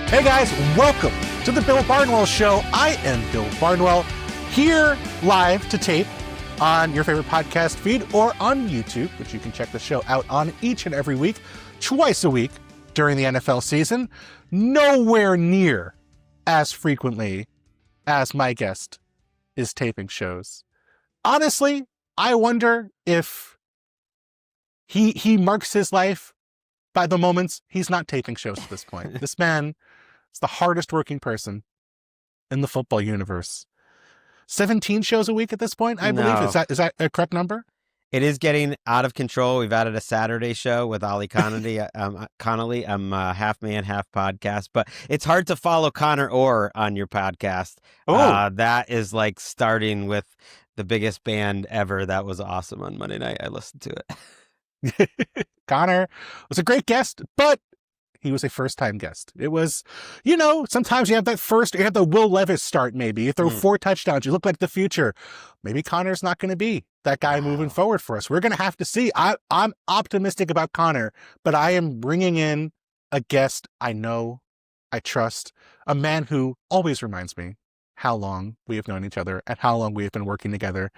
Hey guys, welcome to the Bill Barnwell Show. I am Bill Barnwell, here live to tape on your favorite podcast feed or on YouTube, which you can check the show out on each and every week, twice a week during the NFL season, nowhere near as frequently as my guest is taping shows. Honestly, I wonder if he marks his life by the moments he's not taping shows at this point. This man is the hardest working person in the football universe. 17 shows a week at this point, I believe. Is that a correct number? It is getting out of control. We've added a Saturday show with Ollie Connolly. I'm half man, half podcast, but it's hard to follow Connor Orr on your podcast. That is like starting with the biggest band ever. That was awesome on Monday night. I listened to it. Connor was a great guest, but he was a first-time guest. It was, sometimes you have the Will Levis start maybe. You throw 4 touchdowns, you look like the future. Maybe Connor's not going to be that guy moving forward for us. We're going to have to see. I'm optimistic about Connor, but I am bringing in a guest I know, I trust, a man who always reminds me how long we have known each other and how long we have been working together.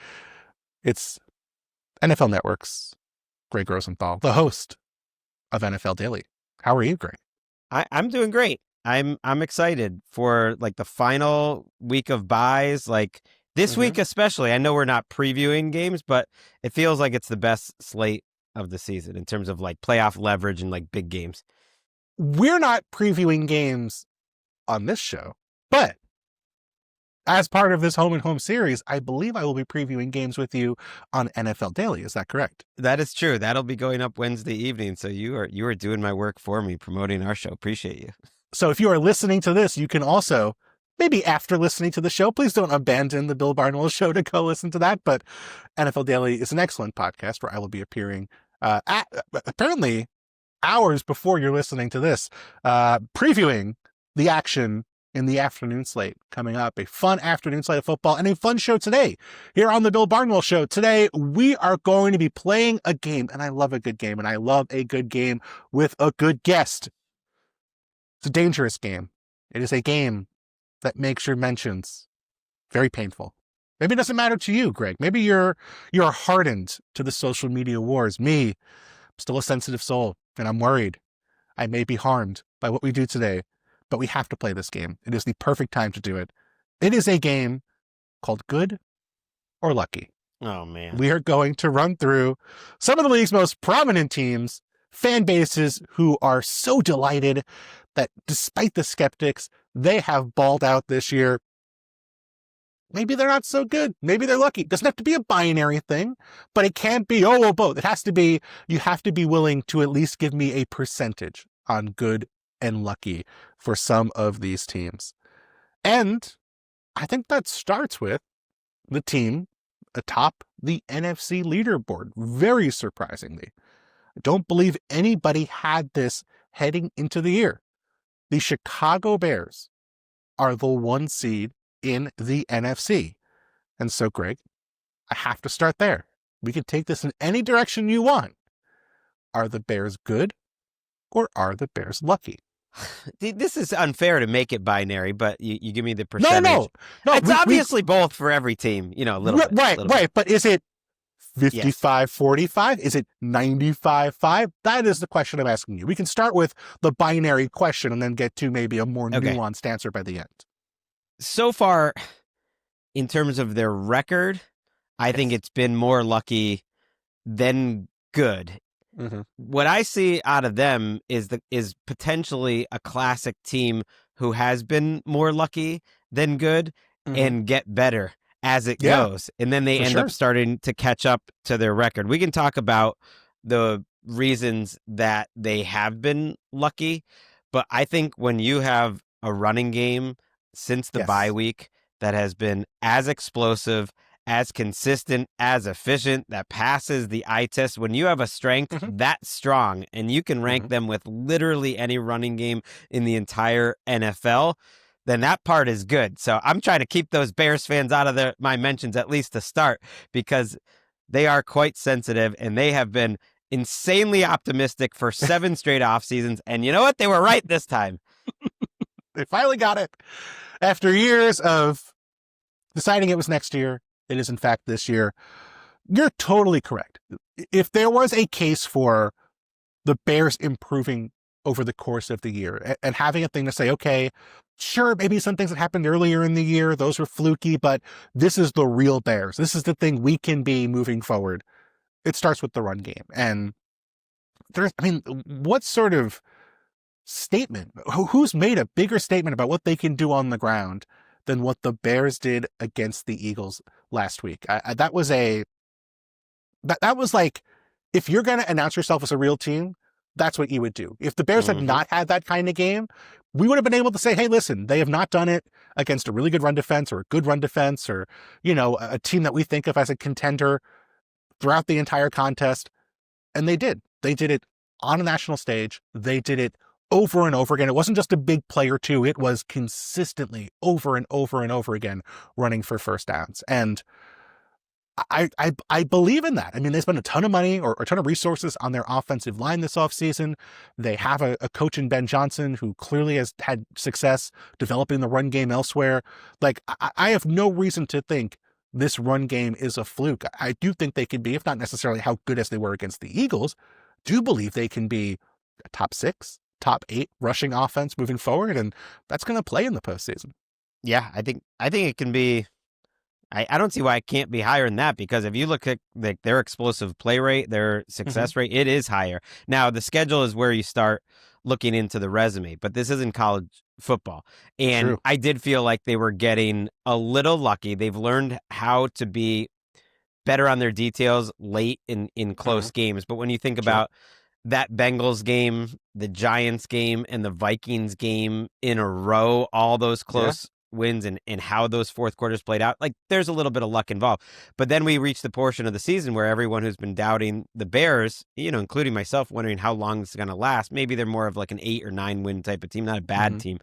It's NFL Network's Gregg Rosenthal, the host of NFL Daily. How are you, Gregg? I'm doing great. I'm excited for like the final week of buys, like this week especially. I know we're not previewing games, but it feels like it's the best slate of the season in terms of like playoff leverage and like big games. We're not previewing games on this show, but as part of this home and home series, I believe I will be previewing games with you on NFL Daily. Is that correct? That is true. That'll be going up Wednesday evening. So you are doing my work for me, promoting our show. Appreciate you. So if you are listening to this, you can also, maybe after listening to the show, please don't abandon the Bill Barnwell Show to go listen to that. But NFL Daily is an excellent podcast where I will be appearing apparently hours before you're listening to this, previewing the action in the afternoon slate coming up. A fun afternoon slate of football and a fun show today here on the Bill Barnwell Show. Today, we are going to be playing a game, and I love a good game, and I love a good game with a good guest. It's a dangerous game. It is a game that makes your mentions very painful. Maybe it doesn't matter to you, Gregg. Maybe you're hardened to the social media wars. Me, I'm still a sensitive soul, and I'm worried I may be harmed by what we do today. But we have to play this game. It is the perfect time to do it. It is a game called Good or Lucky. Oh, man. We are going to run through some of the league's most prominent teams, fan bases who are so delighted that despite the skeptics, they have balled out this year. Maybe they're not so good. Maybe they're lucky. It doesn't have to be a binary thing, but it can't be, both. It has to be, you have to be willing to at least give me a percentage on good and lucky for some of these teams. And I think that starts with the team atop the NFC leaderboard, very surprisingly. I don't believe anybody had this heading into the year. The Chicago Bears are the 1 seed in the NFC. And so, Gregg, I have to start there. We can take this in any direction you want. Are the Bears good or are the Bears lucky? This is unfair to make it binary, but you give me the percentage. No. It's obviously both for every team, a little bit. Right. But is it 55-45? Is it 95-5? That is the question I'm asking you. We can start with the binary question and then get to maybe a more nuanced answer by the end. So far, in terms of their record, I think it's been more lucky than good. Mm-hmm. What I see out of them is potentially a classic team who has been more lucky than good and get better as it goes. And then they end up starting to catch up to their record. We can talk about the reasons that they have been lucky, but I think when you have a running game since the bye week that has been as explosive, as consistent, as efficient, that passes the eye test, when you have a strength that strong and you can rank them with literally any running game in the entire NFL, then that part is good. So I'm trying to keep those Bears fans out of my mentions, at least to start, because they are quite sensitive and they have been insanely optimistic for 7 straight off seasons. And you know what? They were right this time. They finally got it. After years of deciding it was next year, it is in fact this year. You're totally correct. If there was a case for the Bears improving over the course of the year and having a thing to say, okay, sure, maybe some things that happened earlier in the year, those were fluky, but this is the real Bears. This is the thing we can be moving forward. It starts with the run game. And what sort of statement? Who's made a bigger statement about what they can do on the ground than what the Bears did against the Eagles last week? That was like, if you're going to announce yourself as a real team, that's what you would do. If the Bears had not had that kind of game, we would have been able to say, hey, listen, they have not done it against a really good run defense or a good run defense or, a team that we think of as a contender throughout the entire contest. And they did. They did it on a national stage. They did it over and over again. It wasn't just a big play or two. It was consistently over and over and over again running for first downs. And I believe in that. I mean, they spent a ton of money or a ton of resources on their offensive line this offseason. They have a coach in Ben Johnson who clearly has had success developing the run game elsewhere. Like, I have no reason to think this run game is a fluke. I do think they can be, if not necessarily how good as they were against the Eagles, do believe they can be a top 6, top 8 rushing offense moving forward. And that's going to play in the postseason. Yeah, I think it can be. I don't see why it can't be higher than that, because if you look at their explosive play rate, their success rate, it is higher. Now, the schedule is where you start looking into the resume, but this isn't college football. And True. I did feel like they were getting a little lucky. They've learned how to be better on their details late in close games. But when you think about that Bengals game, the Giants game, and the Vikings game in a row, all those close wins and how those fourth quarters played out, like, there's a little bit of luck involved. But then we reach the portion of the season where everyone who's been doubting the Bears, including myself, wondering how long this is going to last. Maybe they're more of like an 8 or 9 win type of team, not a bad team.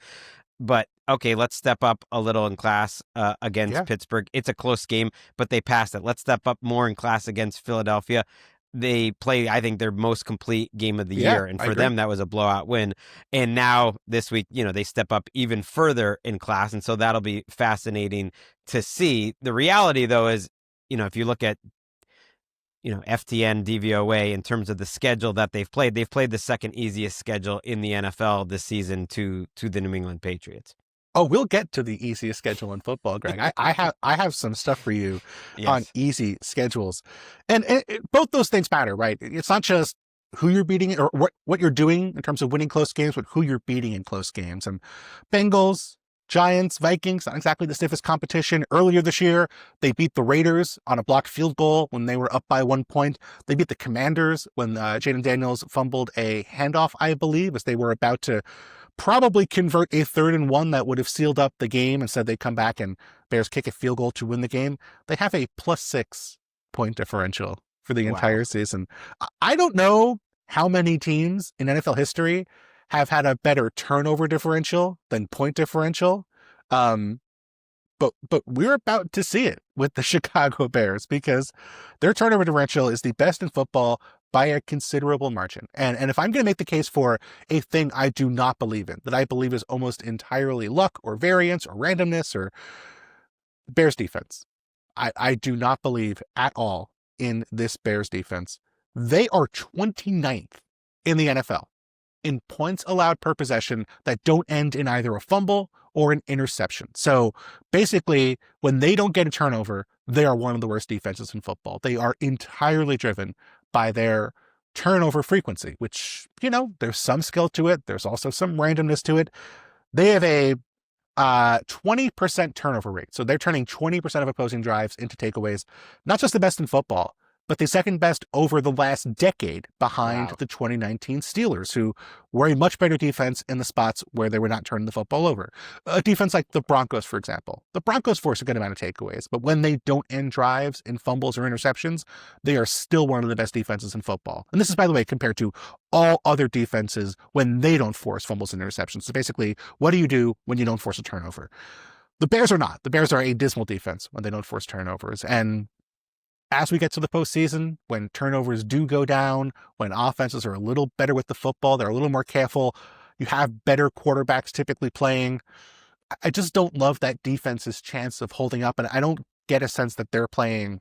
But okay, let's step up a little in class against Pittsburgh. It's a close game, but they passed it. Let's step up more in class against Philadelphia. They play, I think, their most complete game of the year. And for them, that was a blowout win. And now this week, they step up even further in class. And so that'll be fascinating to see. The reality, though, is, if you look at, FTN, DVOA, in terms of the schedule that they've played the second easiest schedule in the NFL this season to the New England Patriots. Oh, we'll get to the easiest schedule in football, Greg. I have some stuff for you on easy schedules, and both those things matter, right? It's not just who you're beating or what you're doing in terms of winning close games, but who you're beating in close games. And Bengals, Giants, Vikings, not exactly the stiffest competition. Earlier this year, they beat the Raiders on a blocked field goal when they were up by 1 point. They beat the Commanders when Jaden Daniels fumbled a handoff, I believe, as they were about to probably convert a 3rd and 1 that would have sealed up the game. Instead, they come back and Bears kick a field goal to win the game. They have a +6 point differential for the entire season. I don't know how many teams in NFL history have had a better turnover differential than point differential. But we're about to see it with the Chicago Bears, because their turnover differential is the best in football by a considerable margin. And if I'm going to make the case for a thing I do not believe in, that I believe is almost entirely luck or variance or randomness, or Bears defense, I do not believe at all in this Bears defense. They are 29th in the NFL in points allowed per possession that don't end in either a fumble or an interception. So basically, when they don't get a turnover, they are one of the worst defenses in football. They are entirely driven by their turnover frequency, which, there's some skill to it. There's also some randomness to it. They have a 20% turnover rate. So they're turning 20% of opposing drives into takeaways. Not just the best in football, but the second best over the last decade, behind the 2019 Steelers, who were a much better defense in the spots where they were not turning the football over. A defense like the Broncos, for example. The Broncos force a good amount of takeaways, but when they don't end drives in fumbles or interceptions, they are still one of the best defenses in football. And this is, by the way, compared to all other defenses when they don't force fumbles and interceptions. So basically, what do you do when you don't force a turnover? The Bears are not. The Bears are a dismal defense when they don't force turnovers. And as we get to the postseason, when turnovers do go down, when offenses are a little better with the football, they're a little more careful, You have better quarterbacks typically playing. I just don't love that defense's chance of holding up, and I don't get a sense that they're playing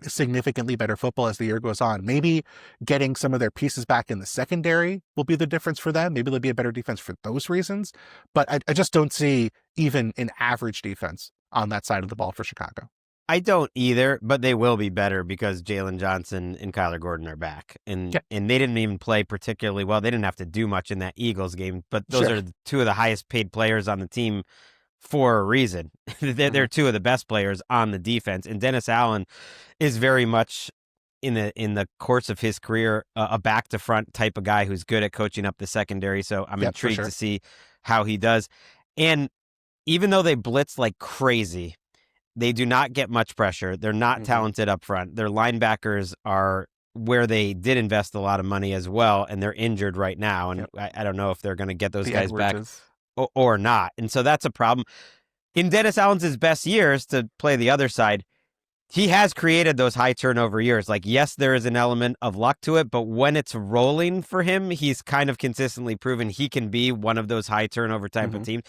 significantly better football as the year goes on. Maybe getting some of their pieces back in the secondary will be the difference for them. Maybe they'll be a better defense for those reasons. But I just don't see even an average defense on that side of the ball for Chicago. I don't either, but they will be better because Jalen Johnson and Kyler Gordon are back. And they didn't even play particularly well. They didn't have to do much in that Eagles game, but those are two of the highest paid players on the team for a reason. They're two of the best players on the defense. And Dennis Allen is very much in the course of his career a back to front type of guy who's good at coaching up the secondary. So I'm intrigued to see how he does. And even though they blitz like crazy, they do not get much pressure. They're not talented up front. Their linebackers are where they did invest a lot of money as well, and they're injured right now. And I don't know if they're going to get those guys back or not. And so that's a problem. In Dennis Allen's best years, to play the other side, he has created those high turnover years. Like, yes, there is an element of luck to it, but when it's rolling for him, he's kind of consistently proven he can be one of those high turnover type of teams.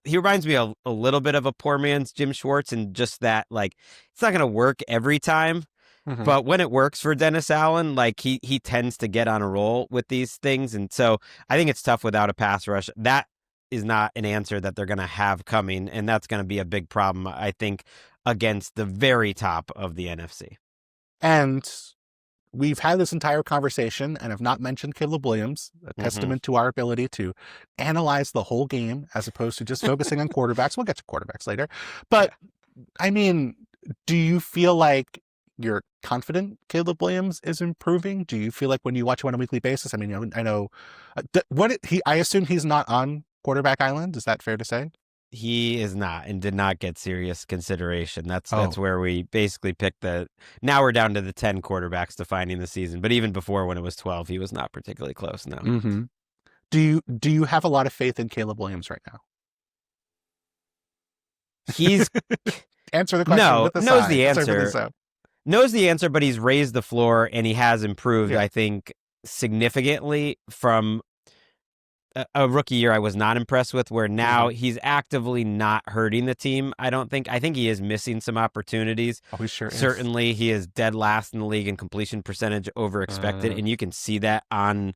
He reminds me a little bit of a poor man's Jim Schwartz, and just that, like, it's not going to work every time. But when it works for Dennis Allen, like he tends to get on a roll with these things. And so I think it's tough without a pass rush. That is not an answer that they're going to have coming. And that's going to be a big problem, I think, against the very top of the NFC. And we've had this entire conversation and have not mentioned Caleb Williams, a testament to our ability to analyze the whole game as opposed to just focusing on quarterbacks. We'll get to quarterbacks later. But I mean, do you feel like you're confident Caleb Williams is improving? Do you feel like when you watch him on a weekly basis? I mean, I know I assume he's not on quarterback island. Is that fair to say? He is not, and did not get serious consideration. That's where we basically picked now we're down to the 10 quarterbacks defining the season. But even before, when it was 12, he was not particularly close. No. Do you have a lot of faith in Caleb Williams right now? He's answer the question. No, knows the answer. Knows the answer, but he's raised the floor and he has improved, I think, significantly from a rookie year I was not impressed with, where now he's actively not hurting the team. I think he is missing some opportunities. Oh, he sure Certainly, he is dead last in the league in completion percentage over expected, and you can see that on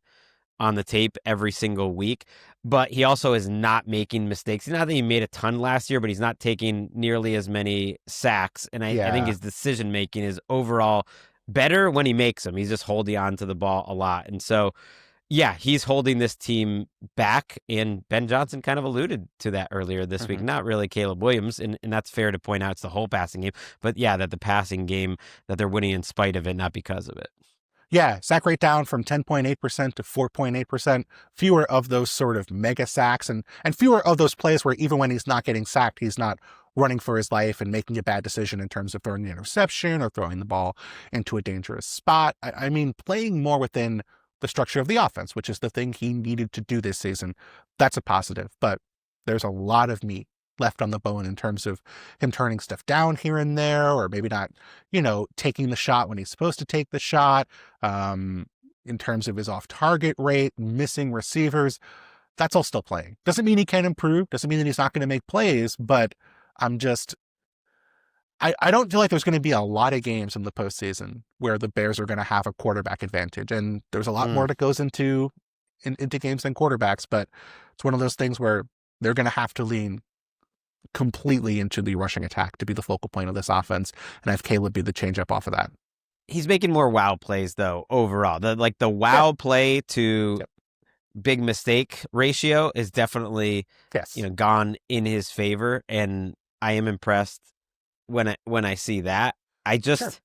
the tape every single week. But he also is not making mistakes. Not that he made a ton last year, but he's not taking nearly as many sacks. And I think his decision making is overall better when he makes them. He's just holding on to the ball a lot. And so, yeah, he's holding this team back. And Ben Johnson kind of alluded to that earlier this week. Not really Caleb Williams. And that's fair to point out. It's the whole passing game. But yeah, that the passing game, that they're winning in spite of it, not because of it. Yeah, sack rate down from 10.8% to 4.8%. Fewer of those sort of mega sacks and fewer of those plays where even when he's not getting sacked, he's not running for his life and making a bad decision in terms of throwing the interception or throwing the ball into a dangerous spot. I mean, playing more within the structure of the offense, which is the thing he needed to do this season. That's a positive, but there's a lot of meat left on the bone in terms of him turning stuff down here and there, or maybe not, taking the shot when he's supposed to take the shot, in terms of his off-target rate, missing receivers. That's all still playing. Doesn't mean he can't improve, doesn't mean that he's not going to make plays, but I don't feel like there's going to be a lot of games in the postseason where the Bears are going to have a quarterback advantage, and there's a lot more that goes into games than quarterbacks, but it's one of those things where they're going to have to lean completely into the rushing attack to be the focal point of this offense, and have Caleb be the changeup off of that. He's making more wow plays though overall. The wow play to big mistake ratio is definitely gone in his favor, and I am impressed when I see that. I just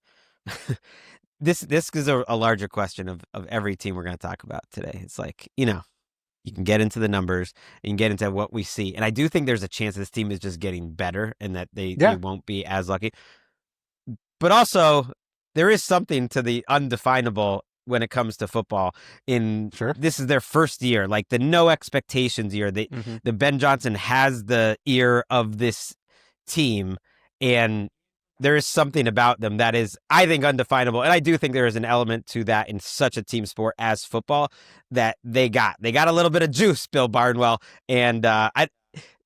this is a larger question of every team we're going to talk about today. It's like, you can get into the numbers, and you can get into what we see. And I do think there's a chance this team is just getting better and that they won't be as lucky. But also, there is something to the undefinable when it comes to football. This is their first year, like the no expectations year. The Ben Johnson has the ear of this team, and there is something about them that is, I think, undefinable. And I do think there is an element to that in such a team sport as football that they got a little bit of juice, Bill Barnwell. And I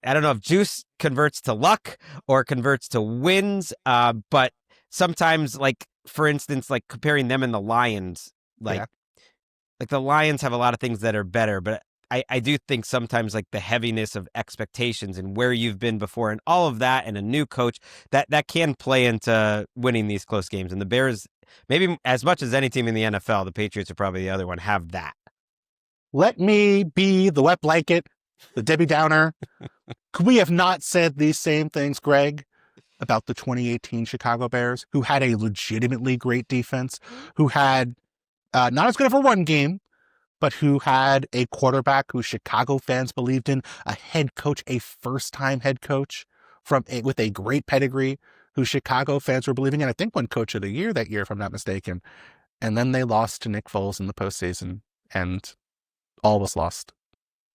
don't know if juice converts to luck or converts to wins. But sometimes, like, for instance, like comparing them and the Lions, like the Lions have a lot of things that are better, but I do think sometimes like the heaviness of expectations and where you've been before and all of that and a new coach that can play into winning these close games. And the Bears, maybe as much as any team in the NFL, the Patriots are probably the other one, have that. Let me be the wet blanket, the Debbie Downer. We have not said these same things, Gregg, about the 2018 Chicago Bears, who had a legitimately great defense, who had not as good of a run game, but who had a quarterback who Chicago fans believed in, a head coach, a first-time head coach with a great pedigree, who Chicago fans were believing in. I think won Coach of the Year that year, if I'm not mistaken. And then they lost to Nick Foles in the postseason, and all was lost.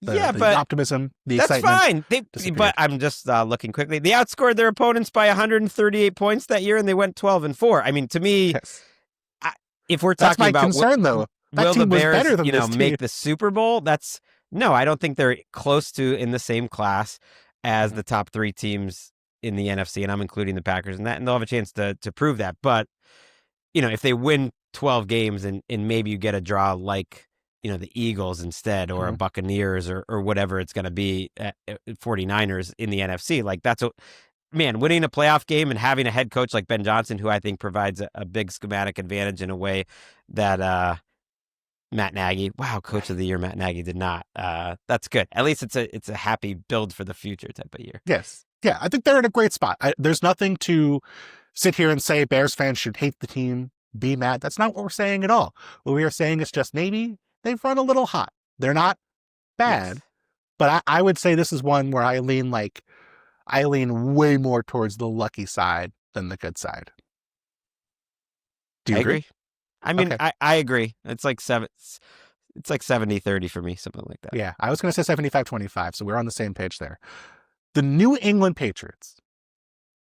But the optimism, the that's excitement. Fine. But I'm just looking quickly. They outscored their opponents by 138 points that year, and they went 12-4. I mean, to me, yes. If we're talking about concern, though. Will the Bears, make the Super Bowl? No, I don't think they're close to in the same class as the top three teams in the NFC, and I'm including the Packers in that, and they'll have a chance to prove that. But, if they win 12 games and maybe you get a draw like, the Eagles instead or a Buccaneers or whatever it's going to be, 49ers in the NFC, like winning a playoff game and having a head coach like Ben Johnson, who I think provides a big schematic advantage in a way that Matt Nagy, Coach of the Year, Matt Nagy did not. That's good. At least it's a happy build for the future type of year. Yes. Yeah, I think they're in a great spot. There's nothing to sit here and say Bears fans should hate the team, be mad. That's not what we're saying at all. What we are saying is just maybe they've run a little hot. They're not bad, but I would say this is one where I lean way more towards the lucky side than the good side. Do you agree? I mean, okay. I agree. It's like 70-30 for me, something like that. Yeah, I was going to say 75-25, so we're on the same page there. The New England Patriots,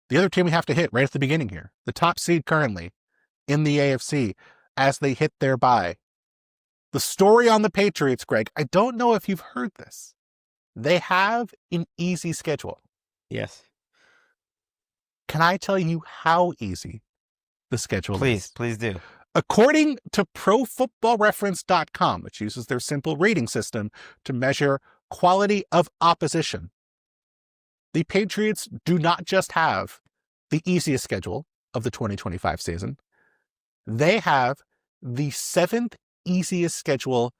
the other team we have to hit right at the beginning here, the top seed currently in the AFC as they hit their bye. The story on the Patriots, Gregg, I don't know if you've heard this. They have an easy schedule. Yes. Can I tell you how easy the schedule is? Please do. According to ProFootballReference.com, which uses their simple rating system to measure quality of opposition, the Patriots do not just have the easiest schedule of the 2025 season. They have the 7th easiest schedule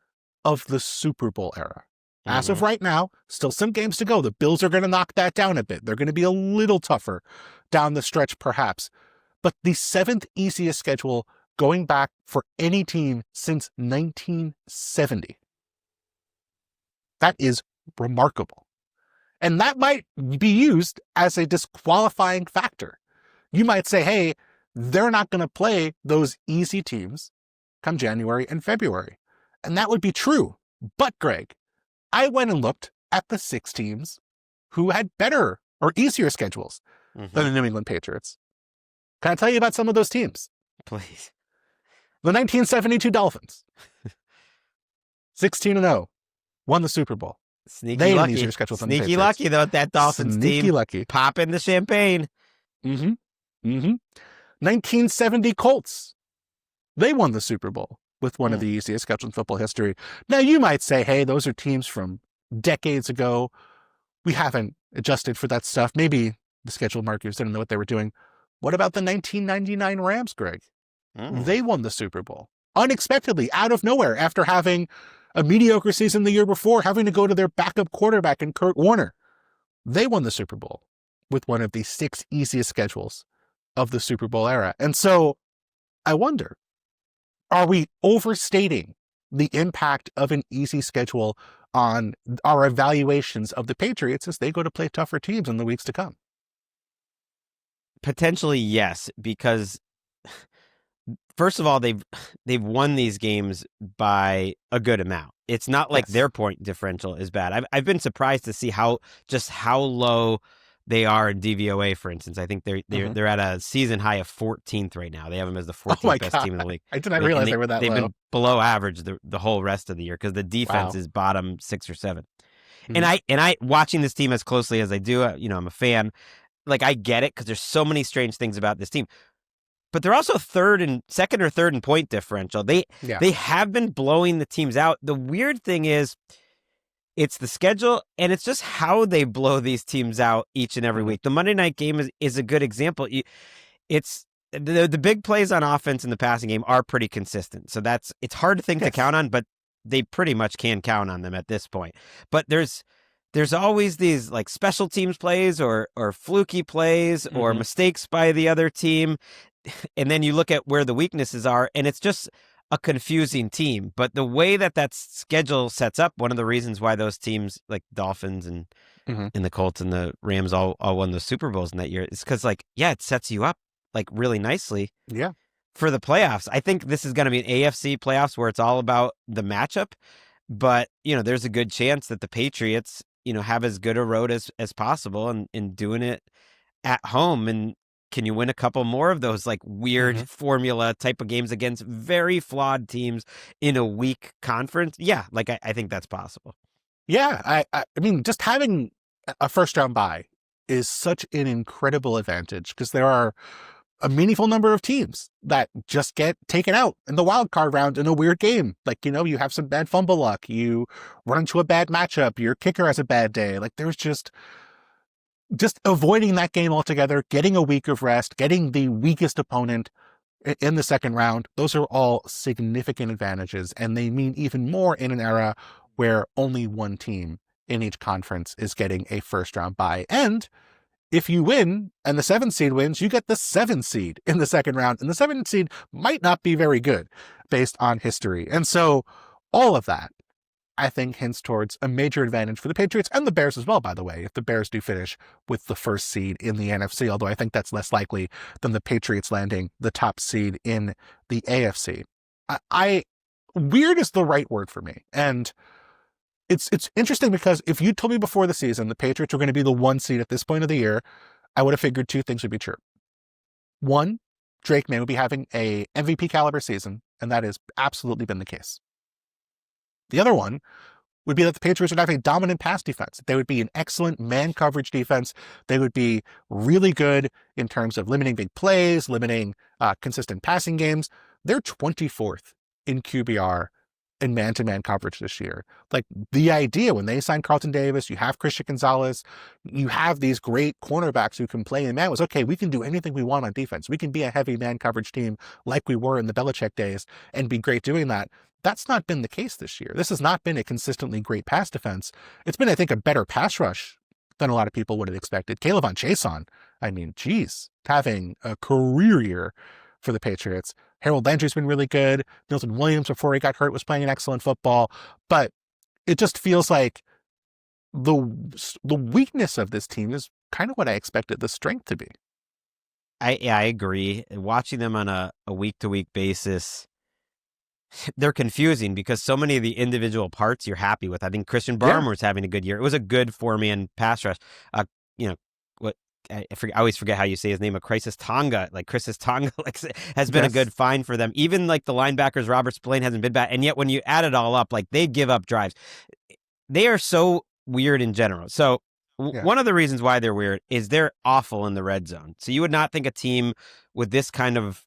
of the Super Bowl era. As of right now, still some games to go. The Bills are going to knock that down a bit. They're going to be a little tougher down the stretch, perhaps. But the 7th easiest schedule going back for any team since 1970. That is remarkable. And that might be used as a disqualifying factor. You might say, hey, they're not going to play those easy teams come January and February. And that would be true. But, Gregg, I went and looked at the 6 teams who had better or easier schedules than the New England Patriots. Can I tell you about some of those teams? Please. The 1972 Dolphins, 16-0, won the Super Bowl. Sneaky lucky. Sneaky lucky, though, that Dolphins team. Sneaky lucky. Popping the champagne. 1970 Colts, they won the Super Bowl with one of the easiest schedules in football history. Now, you might say, hey, those are teams from decades ago. We haven't adjusted for that stuff. Maybe the schedule markers didn't know what they were doing. What about the 1999 Rams, Gregg? They won the Super Bowl unexpectedly, out of nowhere, after having a mediocre season the year before, having to go to their backup quarterback in Kurt Warner. They won the Super Bowl with one of the 6 easiest schedules of the Super Bowl era. And so I wonder, are we overstating the impact of an easy schedule on our evaluations of the Patriots as they go to play tougher teams in the weeks to come? Potentially, yes, because first of all, they've won these games by a good amount. It's not like their point differential is bad. I've been surprised to see how low they are in DVOA, for instance. I think they're at a season high of 14th right now. They have them as the 14th best team in the league. I did not realize they were that low. They've been below average the whole rest of the year because the defense is bottom 6 or 7. And I watching this team as closely as I do, I'm a fan. Like, I get it because there's so many strange things about this team. But they're also second or third in point differential. They have been blowing the teams out. The weird thing is, it's the schedule, and it's just how they blow these teams out each and every week. The Monday night game is a good example. It's the big plays on offense in the passing game are pretty consistent. So it's hard to think to count on, but they pretty much can count on them at this point. But there's always these like special teams plays or fluky plays or mistakes by the other team. And then you look at where the weaknesses are, and it's just a confusing team. But the way that schedule sets up, one of the reasons why those teams like Dolphins and the Colts and the Rams all won the Super Bowls in that year is because, like, it sets you up like really nicely for the playoffs. I think this is going to be an AFC playoffs where it's all about the matchup. But, there's a good chance that the Patriots, have as good a road as possible and doing it at home. And can you win a couple more of those like weird formula type of games against very flawed teams in a weak conference? Yeah, like I think that's possible. Yeah, I mean, just having a first round bye is such an incredible advantage because there are a meaningful number of teams that just get taken out in the wild card round in a weird game. Like, you have some bad fumble luck, you run into a bad matchup, your kicker has a bad day. Like, there's just avoiding that game altogether, getting a week of rest, getting the weakest opponent in the second round. Those are all significant advantages, and they mean even more in an era where only one team in each conference is getting a first round bye. And if you win and the 7th seed wins, you get the 7th seed in the second round, and the 7th seed might not be very good based on history. And so all of that, I think, hints towards a major advantage for the Patriots and the Bears as well, by the way, if the Bears do finish with the first seed in the NFC, although I think that's less likely than the Patriots landing the top seed in the AFC. Weird is the right word for me. And it's interesting because if you told me before the season the Patriots were going to be the 1 seed at this point of the year, I would have figured 2 things would be true. 1, Drake May would be having a MVP caliber season, and that has absolutely been the case. The other one would be that the Patriots would have a dominant pass defense. They would be an excellent man coverage defense. They would be really good in terms of limiting big plays, limiting consistent passing games. They're 24th in QBR in man-to-man coverage this year. Like, the idea when they signed Carlton Davis, you have Christian Gonzalez, you have these great cornerbacks who can play in man, was, okay, we can do anything we want on defense. We can be a heavy man coverage team like we were in the Belichick days and be great doing that. That's not been the case this year. This has not been a consistently great pass defense. It's been, I think, a better pass rush than a lot of people would have expected. Caleb Von Chason, I mean, geez, having a career year for the Patriots. Harold Landry's been really good. Milton Williams, before he got hurt, was playing an excellent football. But it just feels like the weakness of this team is kind of what I expected the strength to be. I agree. Watching them on a week-to-week basis, they're confusing because so many of the individual parts you're happy with. I think Christian Barmore's having a good year. It was a good 4-man pass rush. I always forget how you say his name. Crisis Tonga has been a good find for them. Even like the linebackers, Robert Spillane hasn't been bad. And yet when you add it all up, like, they give up drives. They are so weird in general. So one of the reasons why they're weird is they're awful in the red zone. So you would not think a team with this kind of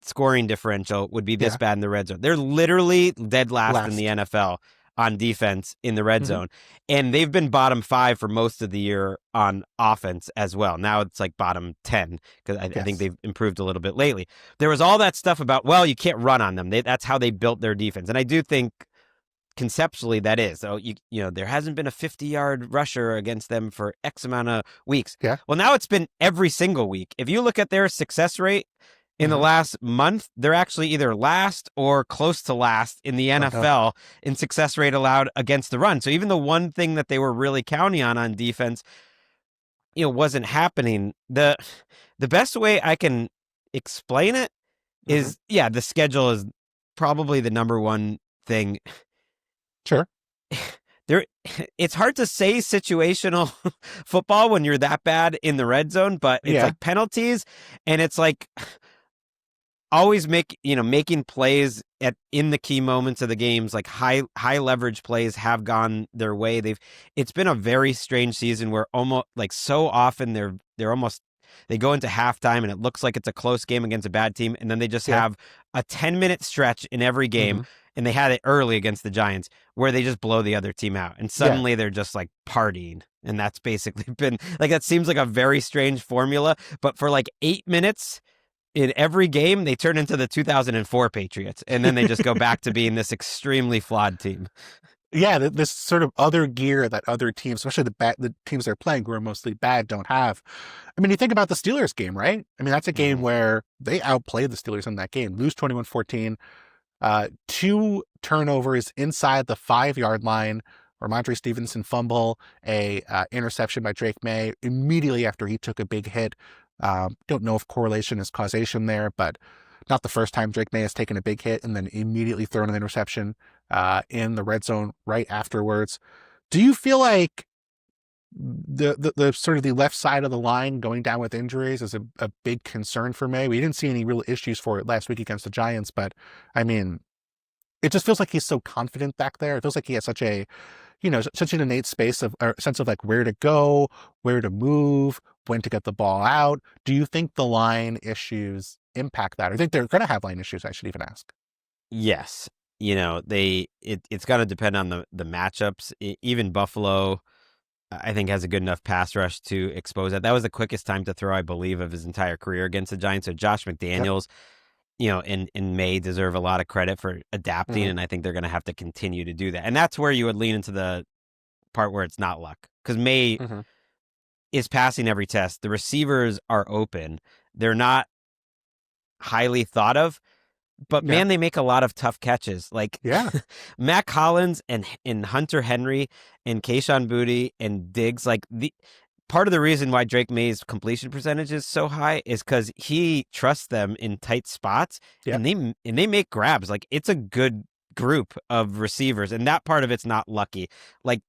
scoring differential would be this bad in the red zone. They're literally dead last in the NFL on defense in the red zone. And they've been bottom 5 for most of the year on offense as well. Now it's like bottom 10 because I think they've improved a little bit lately. There was all that stuff about, well, you can't run on them. That's how they built their defense. And I do think conceptually that is. So, there hasn't been a 50-yard rusher against them for X amount of weeks. Yeah. Well, now it's been every single week. If you look at their success rate, in the last month, they're actually either last or close to last in the NFL in success rate allowed against the run. So even the one thing that they were really counting on defense, wasn't happening. The best way I can explain it is, the schedule is probably the number one thing. Sure. it's hard to say situational football when you're that bad in the red zone, but it's like penalties, and it's like always making plays in the key moments of the games, like high leverage plays have gone their way. It's been a very strange season where almost like so often they go into halftime and it looks like it's a close game against a bad team, and then they just have a 10-minute stretch in every game. And they had it early against the Giants where they just blow the other team out. And suddenly they're just like partying. And that's basically been like, that seems like a very strange formula. But for like 8 minutes in every game, they turn into the 2004 Patriots. And then they just go back to being this extremely flawed team. Yeah, this sort of other gear that other teams, especially the teams they're playing who are mostly bad, don't have. I mean, you think about the Steelers game, right? I mean, that's a game where they outplayed the Steelers in that game, lose 21-14. 2 turnovers inside the 5-yard line, Ramondre Stevenson fumble, a interception by Drake May immediately after he took a big hit. Don't know if correlation is causation there, but not the first time Drake May has taken a big hit and then immediately thrown an interception in the red zone right afterwards. Do you feel like the sort of the left side of the line going down with injuries is a big concern for May? We didn't see any real issues for it last week against the Giants, but I mean, it just feels like he's so confident back there. It feels like he has such an innate sense of like where to go, where to move, when to get the ball out. Do you think the line issues impact that? Or do you think they're going to have line issues? I should even ask. Yes. It's going to depend on the matchups. Even Buffalo, I think, has a good enough pass rush to expose that. That was the quickest time to throw, I believe, of his entire career against the Giants. So Josh McDaniels, and May deserve a lot of credit for adapting, and I think they're going to have to continue to do that. And that's where you would lean into the part where it's not luck, because May is passing every test. The receivers are open. They're not highly thought of, but man, they make a lot of tough catches. Like Mac Hollins and Hunter Henry and Kayshon Boutte and Diggs. Like part of the reason why Drake May's completion percentage is so high is because he trusts them in tight spots, and they make grabs. Like, it's a good group of receivers, and that part of it's not lucky. Like,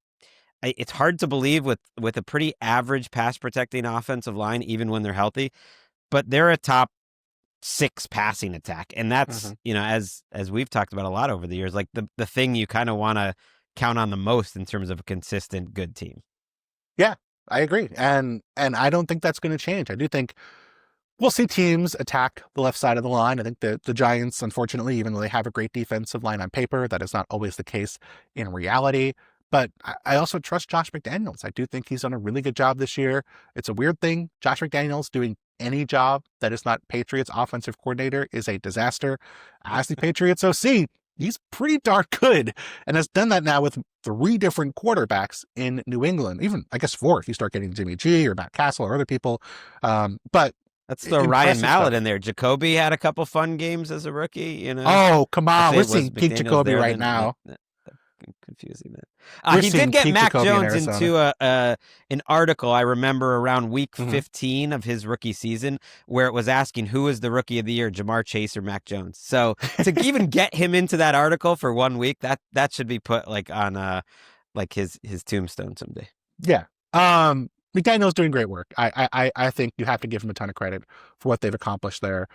it's hard to believe with a pretty average pass protecting offensive line, even when they're healthy, but they're a top 6 passing attack. And that's, as we've talked about a lot over the years, like the thing you kind of want to count on the most in terms of a consistent good team. Yeah, I agree. And I don't think that's going to change. I do think we'll see teams attack the left side of the line. I think the Giants, unfortunately, even though they have a great defensive line on paper, that is not always the case in reality. But I also trust Josh McDaniels. I do think he's done a really good job this year. It's a weird thing. Josh McDaniels doing any job that is not Patriots offensive coordinator is a disaster. As the Patriots OC, he's pretty darn good and has done that now with 3 different quarterbacks in New England. Even, I guess, 4 if you start getting Jimmy G or Matt Castle or other people. But that's the Ryan Mallett in there. Jacoby had a couple fun games as a rookie. Oh, come on. We're seeing peak Jacoby right now. Confusing that. He did get Mac Jones into an article, I remember, around week 15 of his rookie season, where it was asking who is the rookie of the year, Jamar Chase or Mac Jones. So to even get him into that article for 1 week, that should be put like on like his tombstone someday. Yeah. McDaniel's doing great work. I think you have to give him a ton of credit for what they've accomplished there.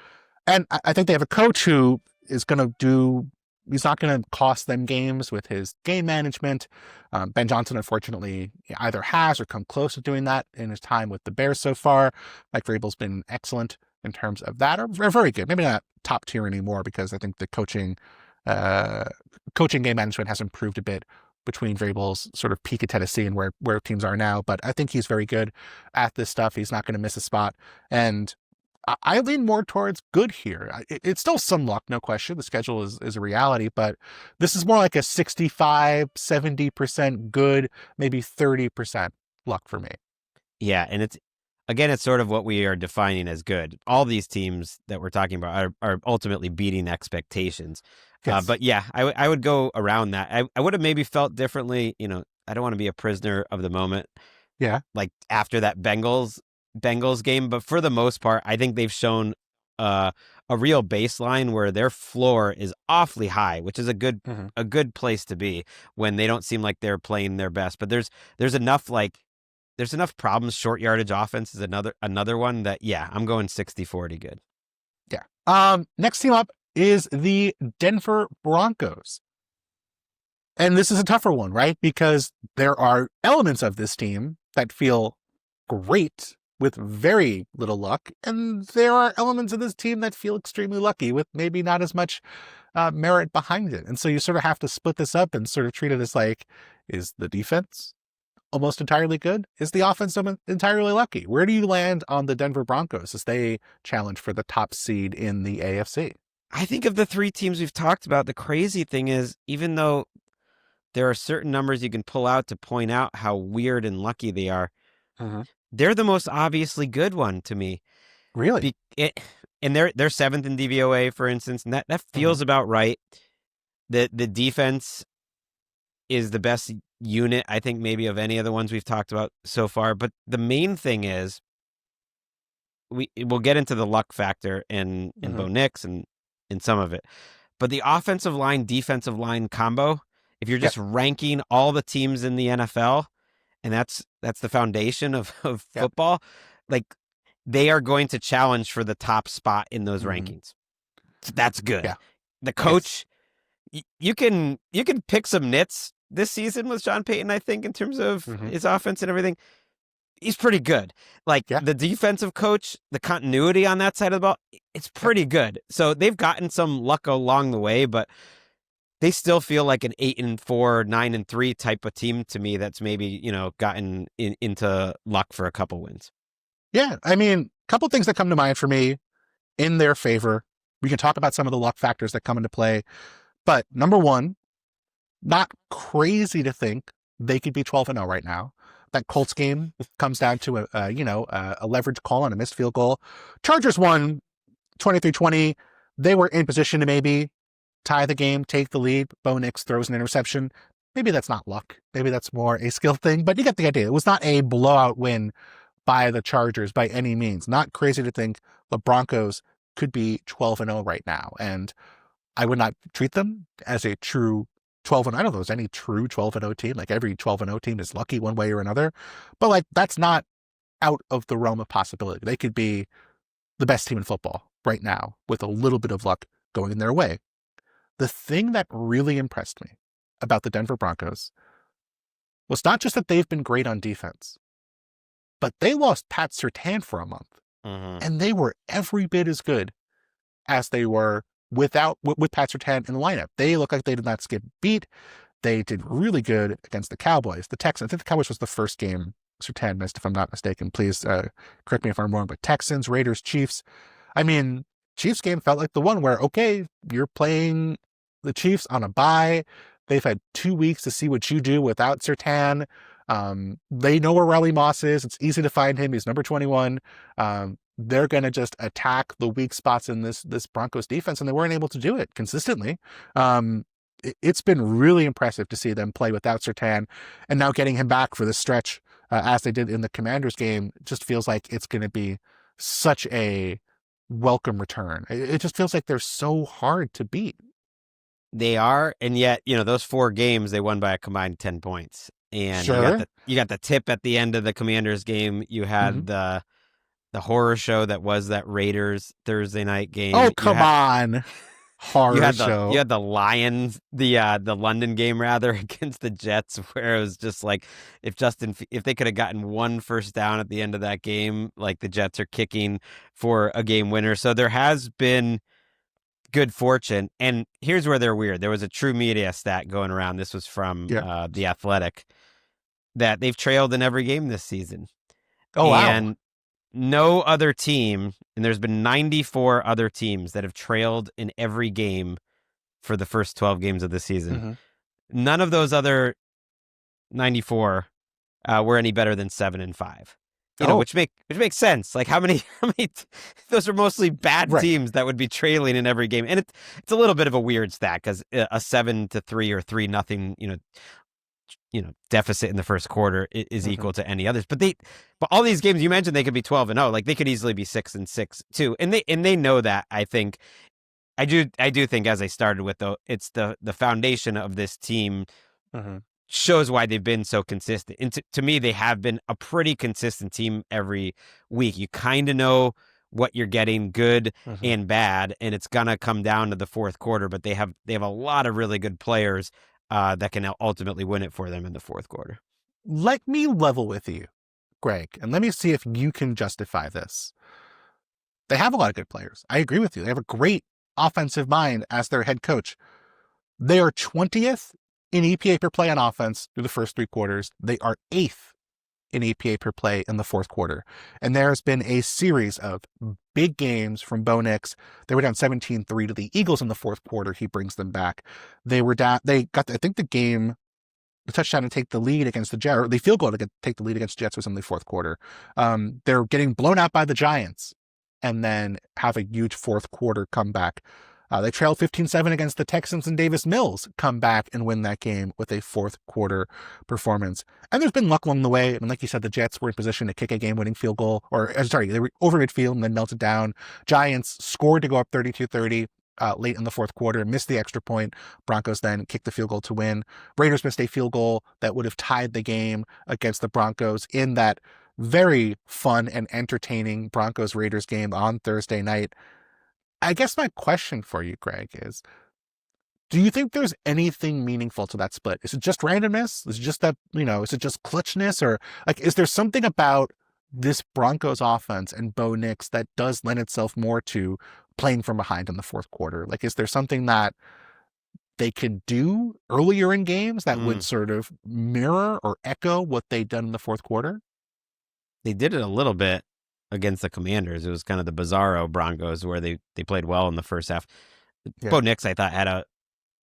And I think they have a coach who is going to do. He's not going to cost them games with his game management. Ben Johnson, unfortunately, either has or come close to doing that in his time with the Bears so far. Mike Vrabel's been excellent in terms of that, or very good. Maybe not top tier anymore, because I think the coaching game management has improved a bit between Vrabel's sort of peak at Tennessee and where teams are now. But I think he's very good at this stuff. He's not going to miss a spot. And I lean more towards good here. It's still some luck, no question. The schedule is a reality, but this is more like a 65, 70% good, maybe 30% luck for me. Yeah, and it's sort of what we are defining as good. All these teams that we're talking about are ultimately beating expectations. Yes. But yeah, I would go around that. I would have maybe felt differently. I don't want to be a prisoner of the moment. Yeah. Like after that Bengals game, but for the most part, I think they've shown a real baseline where their floor is awfully high, which is a good place to be when they don't seem like they're playing their best. But there's enough problems. Short yardage offense is another one that, yeah, I'm going 60-40 good. Yeah. Next team up is the Denver Broncos. And this is a tougher one, right? Because there are elements of this team that feel great with very little luck, and there are elements of this team that feel extremely lucky with maybe not as much merit behind it. And so you sort of have to split this up and sort of treat it as like, is the defense almost entirely good? Is the offense entirely lucky? Where do you land on the Denver Broncos as they challenge for the top seed in the AFC? I think of the three teams we've talked about, the crazy thing is, even though there are certain numbers you can pull out to point out how weird and lucky they are, they're the most obviously good one to me. Really? And they're seventh in DVOA, for instance, and that feels about right. The defense is the best unit, I think, maybe of any of the ones we've talked about so far. But the main thing is, we'll get into the luck factor in Bo Nix and in some of it. But the offensive line, defensive line combo, if you're just ranking all the teams in the NFL, and that's the foundation of football, like, they are going to challenge for the top spot in those rankings. So that's good. Yeah. The coach, you can pick some nits this season with Sean Payton, I think, in terms of his offense and everything. He's pretty good. Like, the defensive coach, the continuity on that side of the ball, it's pretty good. So they've gotten some luck along the way, but they still feel like an 8-4, 9-3 type of team to me that's maybe, gotten into luck for a couple wins. Yeah. I mean, a couple things that come to mind for me in their favor. We can talk about some of the luck factors that come into play. But number one, not crazy to think they could be 12-0 right now. That Colts game comes down to a leverage call on a missed field goal. Chargers won 23-20. They were in position to maybe tie the game, take the lead. Bo Nix throws an interception. Maybe that's not luck. Maybe that's more a skill thing, but you get the idea. It was not a blowout win by the Chargers by any means. Not crazy to think the Broncos could be 12-0 right now. And I would not treat them as a true 12-0. I don't know if there's any true 12-0 team. Like, every 12-0 team is lucky one way or another. But, like, that's not out of the realm of possibility. They could be the best team in football right now with a little bit of luck going their way. The thing that really impressed me about the Denver Broncos was not just that they've been great on defense, but they lost Pat Surtain for a month. And they were every bit as good as they were with Pat Surtain in the lineup. They look like they did not skip a beat. They did really good against the Cowboys. The Texans, I think the Cowboys was the first game Surtain missed, if I'm not mistaken. Please correct me if I'm wrong, but Texans, Raiders, Chiefs. I mean, Chiefs game felt like the one where, okay, you're playing the Chiefs on a bye. They've had 2 weeks to see what you do without Surtain. They know where Riley Moss is. It's easy to find him. He's number 21. They're going to just attack the weak spots in this Broncos defense, and they weren't able to do it consistently. It's been really impressive to see them play without Surtain, and now getting him back for this stretch, as they did in the Commanders game, just feels like it's going to be such a welcome return. It just feels like they're so hard to beat. They are, and yet, those 4 games, they won by a combined 10 points. And you got the tip at the end of the Commanders game. You had the horror show that was that Raiders Thursday night game. Oh, come on. Horror show. You had the Lions, the London game rather, against the Jets, where it was just like, if they could have gotten 1 first down at the end of that game, like, the Jets are kicking for a game winner. So there has been good fortune. And here's where they're weird. There was a True Media stat going around. This was from The Athletic, that they've trailed in every game this season. Oh, wow. And no other team, and there's been 94 other teams that have trailed in every game for the first 12 games of the season. None of those other 94 were any better than 7-5. Which makes sense. Like, how many those are mostly bad teams that would be trailing in every game. And it's a little bit of a weird stat, because a 7-3 or 3-0, deficit in the first quarter is Mm-hmm. equal to any others. But all these games you mentioned, they could be 12-0. Like they could easily be 6-6 too. And they know that. I think I do think, as I started with, though, it's the foundation of this team Mm-hmm. shows why they've been so consistent. And to me, they have been a pretty consistent team every week. You kind of know what you're getting, good Mm-hmm. and bad, and it's gonna come down to the fourth quarter. But they have a lot of really good players that can ultimately win it for them in the fourth quarter. Let me level with you, Greg, and let me see if you can justify this. They have a lot of good players. I agree with you. They have a great offensive mind as their head coach. They are 20th in EPA per play on offense through the first three quarters. They are 8th in EPA per play in the fourth quarter. And there has been a series of big games from Bo Nix. They were down 17-3 to the Eagles in the fourth quarter. He brings them back. They got, I think the touchdown to take the lead against the Jets, or the field goal to take the lead against the Jets was in the fourth quarter. They're getting blown out by the Giants and then have a huge fourth quarter comeback. They trailed 15-7 against the Texans, and Davis Mills come back and win that game with a fourth quarter performance. And there's been luck along the way. And like you said, the Jets were in position to kick a game-winning field goal, they were over midfield and then melted down. Giants scored to go up 32-30 late in the fourth quarter, missed the extra point. Broncos then kicked the field goal to win. Raiders missed a field goal that would have tied the game against the Broncos in that very fun and entertaining Broncos-Raiders game on Thursday night. I guess my question for you, Greg, is do you think there's anything meaningful to that split? Is it just randomness? Is it just that, is it just clutchness? Or like, is there something about this Broncos offense and Bo Nix that does lend itself more to playing from behind in the fourth quarter? Like, is there something that they could do earlier in games that would sort of mirror or echo what they'd done in the fourth quarter? They did it a little bit against the Commanders. It was kind of the bizarro Broncos where they played well in the first half. Yeah. Bo Nix, I thought, had a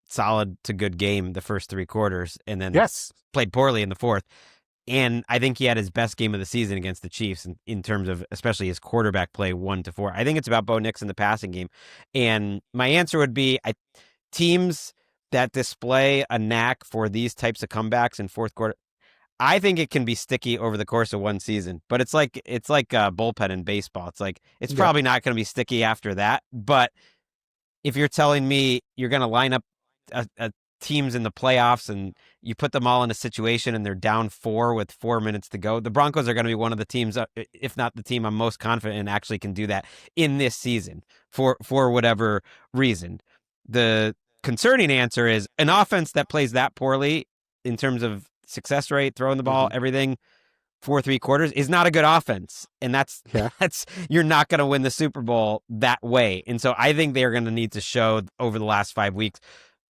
solid to good game the first three quarters and then Yes. played poorly in the fourth. And I think he had his best game of the season against the Chiefs in terms of especially his quarterback play 1-4. I think it's about Bo Nix in the passing game. And my answer would be teams that display a knack for these types of comebacks in fourth quarter, I think it can be sticky over the course of one season, but it's like a bullpen in baseball. It's like, it's probably not going to be sticky after that. But if you're telling me you're going to line up teams in the playoffs and you put them all in a situation and they're down 4 with 4 minutes to go, the Broncos are going to be one of the teams, if not the team I'm most confident in actually can do that in this season for whatever reason. The concerning answer is an offense that plays that poorly in terms of success rate, throwing the ball, everything, 4 3 quarters is not a good offense. And that's you're not going to win the Super Bowl that way. And so I think they're going to need to show over the last 5 weeks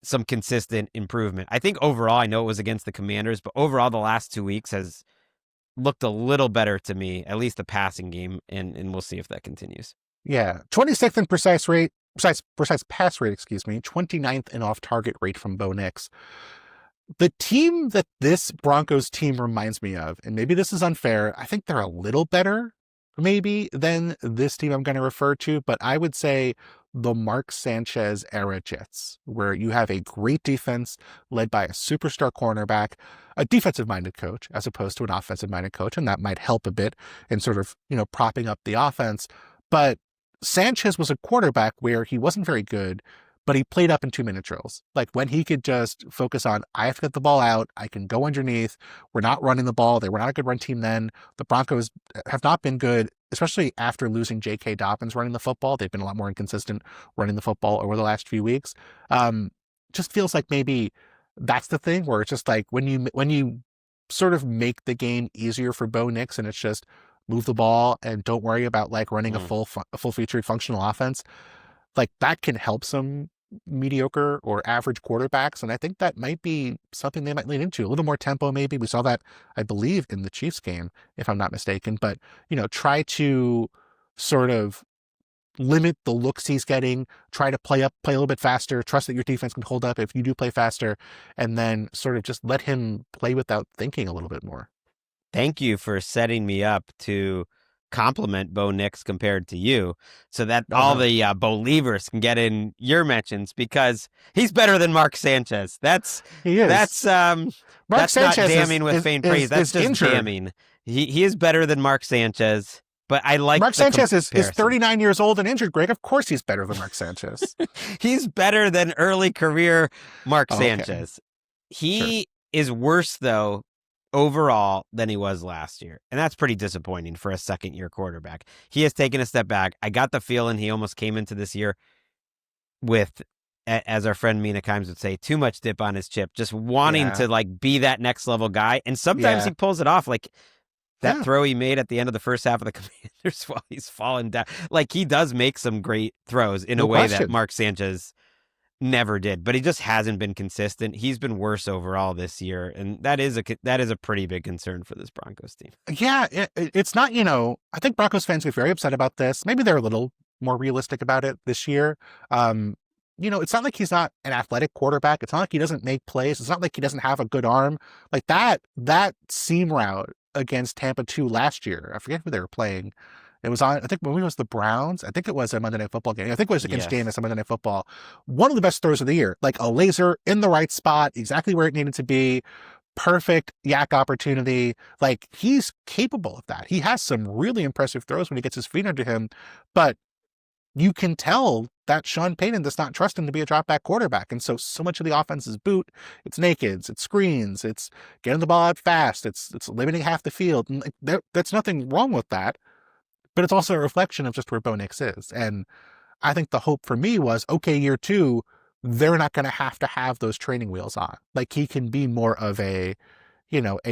some consistent improvement. I think overall, I know it was against the Commanders, but overall the last 2 weeks has looked a little better to me, at least the passing game, and we'll see if that continues. Yeah. 26th in precise pass rate, 29th in off target rate from Bo Nix. The team that this Broncos team reminds me of, and maybe this is unfair, I think they're a little better maybe than this team I'm going to refer to, but I would say the Mark Sanchez era Jets, where you have a great defense led by a superstar cornerback, a defensive-minded coach as opposed to an offensive-minded coach, and that might help a bit in sort of, propping up the offense. But Sanchez was a quarterback where he wasn't very good, but he played up in 2-minute drills. Like when he could just focus on, I have to get the ball out. I can go underneath. We're not running the ball. They were not a good run team then. The Broncos have not been good, especially after losing J.K. Dobbins running the football. They've been a lot more inconsistent running the football over the last few weeks. Just feels like maybe that's the thing where it's just like when you sort of make the game easier for Bo Nix and it's just move the ball and don't worry about like running a full featured functional offense. Like that can help some mediocre or average quarterbacks. And I think that might be something they might lean into. A little more tempo, maybe. We saw that, I believe, in the Chiefs game, if I'm not mistaken. But, try to sort of limit the looks he's getting, try to play a little bit faster, trust that your defense can hold up if you do play faster, and then sort of just let him play without thinking a little bit more. Thank you for setting me up to compliment Bo Nix compared to you, so that all the believers can get in your mentions, because he's better than Mark Sanchez. He is. That's Mark Sanchez not damning with faint praise. That's just injured. damning. He is better than Mark Sanchez. But I like Mark Sanchez is 39 years old and injured, Greg. Of course he's better than Mark Sanchez. He's better than early career Mark Sanchez. He is worse, though, overall than he was last year. And that's pretty disappointing for a second-year quarterback. He has taken a step back. I got the feeling he almost came into this year with, as our friend Mina Kimes would say, too much dip on his chip, just wanting to like be that next level guy. And sometimes he pulls it off, like that throw he made at the end of the first half of the Commanders while he's falling down. Like, he does make some great throws in a way that Mark Sanchez never did, but he just hasn't been consistent. He's been worse overall this year, and that is a pretty big concern for this Broncos team. Yeah, it's not, I think Broncos fans get very upset about this. Maybe they're a little more realistic about it this year. It's not like he's not an athletic quarterback. It's not like he doesn't make plays. It's not like he doesn't have a good arm. Like that seam route against Tampa 2 last year. I forget who they were playing. It was on, I think when it was the Browns, I think it was a Monday Night Football game. I think it was against Jameis on Monday Night Football. One of the best throws of the year, like a laser in the right spot, exactly where it needed to be. Perfect yak opportunity. Like, he's capable of that. He has some really impressive throws when he gets his feet under him, but you can tell that Sean Payton does not trust him to be a drop back quarterback. And so much of the offense is boot. It's nakeds, it's screens, it's getting the ball out fast, it's limiting half the field. And that's nothing wrong with that. But it's also a reflection of just where Bo Nix is. And I think the hope for me was, okay, year 2, they're not going to have those training wheels on. Like, he can be more of a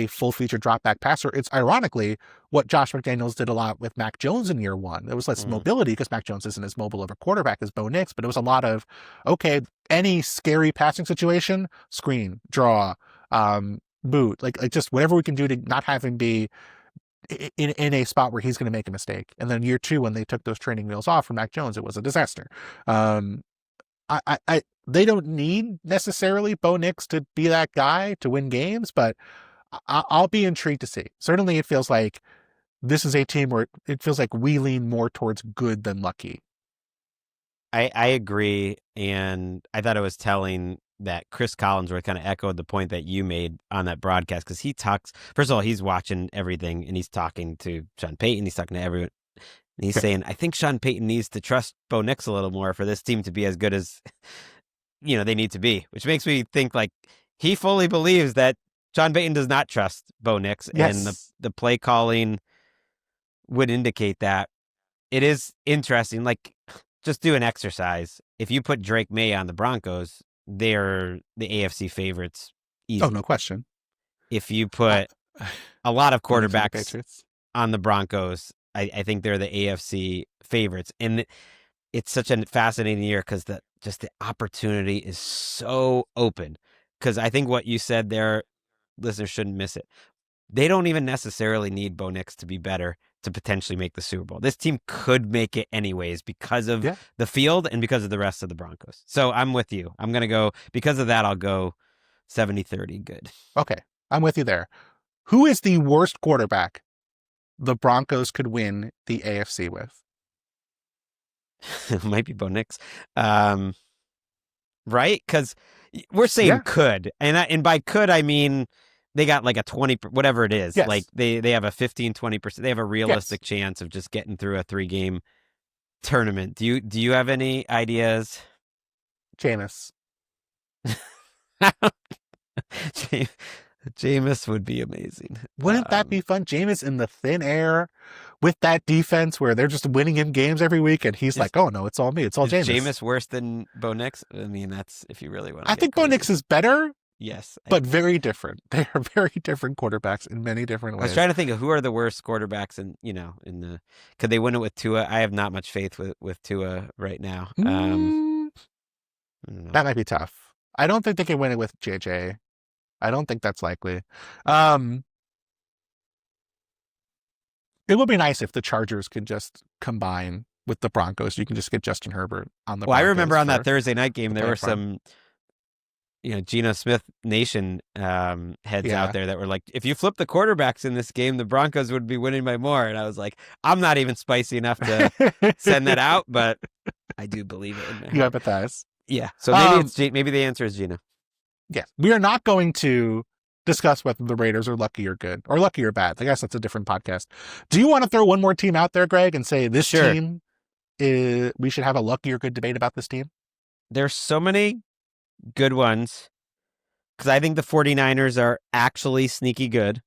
full-featured drop-back passer. It's ironically what Josh McDaniels did a lot with Mac Jones in year 1. There was less mobility because Mac Jones isn't as mobile of a quarterback as Bo Nix, but it was a lot of, okay, any scary passing situation, screen, draw, boot, like just whatever we can do to not have him be in a spot where he's going to make a mistake. And then year 2, when they took those training wheels off from Mac Jones, it was a disaster. They don't need necessarily Bo Nix to be that guy to win games, but I'll be intrigued to see. Certainly it feels like this is a team where it feels like we lean more towards good than lucky. I agree. And I thought it was telling that Chris Collinsworth kind of echoed the point that you made on that broadcast, because he talks, first of all, he's watching everything and he's talking to Sean Payton. He's talking to everyone. And he's saying, I think Sean Payton needs to trust Bo Nix a little more for this team to be as good as, they need to be, which makes me think like he fully believes that Sean Payton does not trust Bo Nix. Yes. And the play calling would indicate that. It is interesting. Like, just do an exercise. If you put Drake May on the Broncos, they're the AFC favorites. Easy. Oh, no question. If you put a lot of quarterbacks on the Broncos, I think they're the AFC favorites. And it's such a fascinating year because the opportunity is so open. Because I think what you said there, listeners shouldn't miss it. They don't even necessarily need Bo Nix to be better to potentially make the Super Bowl. This team could make it anyways because of the field and because of the rest of the Broncos. So I'm with you. I'm going to go, because of that, I'll go 70-30 good. Okay, I'm with you there. Who is the worst quarterback the Broncos could win the AFC with? It might be Bo Nix. Right? Because we're saying could. And by could, I mean they got like a 20, whatever it is. Yes. Like they have a 15, 20%. They have a realistic chance of just getting through a 3-game tournament. Do you have any ideas? Jameis. Jameis would be amazing. Wouldn't that be fun? Jameis in the thin air with that defense where they're just winning him games every week, and he's like, "Oh no, it's all me. It's all Jameis." Jameis worse than Bo Nix? I mean, that's if you really want to. I think Bo Nix is better. Yes, but very different. They are very different quarterbacks in many different ways. I was trying to think of who are the worst quarterbacks, could they win it with Tua? I have not much faith with Tua right now. That might be tough. I don't think they can win it with JJ. I don't think that's likely. It would be nice if the Chargers could just combine with the Broncos. You can just get Justin Herbert on the Broncos. I remember on that Thursday night game, there were some Geno Smith Nation heads out Yeah. there that were like, if you flip the quarterbacks in this game, the Broncos would be winning by more. And I was like, I'm not even spicy enough to send that out, but I do believe it in my You heart. empathize. Yeah. So maybe the answer is Geno. Yes. We are not going to discuss whether the Raiders are lucky or good or lucky or bad. I guess that's a different podcast. Do you want to throw one more team out there, Greg, and say this Sure. team we should have a lucky or good debate about this team? There's so many good ones because I think the 49ers are actually sneaky good.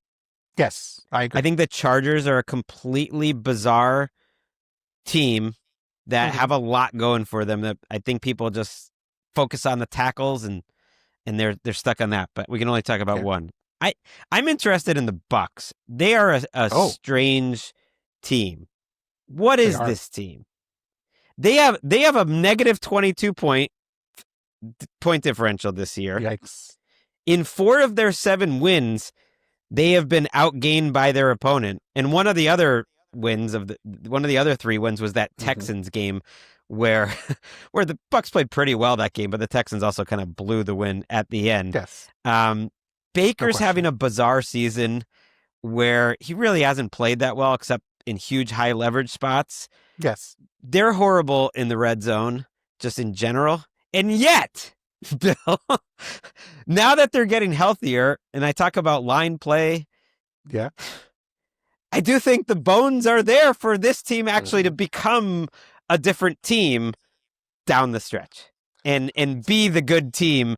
Yes, I agree. I think the Chargers are a completely bizarre team that have a lot going for them that I think people just focus on the tackles and they're stuck on that. But we can only talk about one. I'm interested in the Bucs. They are a strange team. What is this team? They have a negative 22 point differential this year. Yikes. In 4 of their 7 wins, they have been outgained by their opponent. And one of the other 3 wins was that Texans game where the Bucs played pretty well that game, but the Texans also kind of blew the win at the end. Yes. Baker's having a bizarre season where he really hasn't played that well except in huge high leverage spots. Yes. They're horrible in the red zone, just in general. And yet, Bill, now that they're getting healthier, and I talk about line play, I do think the bones are there for this team actually to become a different team down the stretch and be the good team.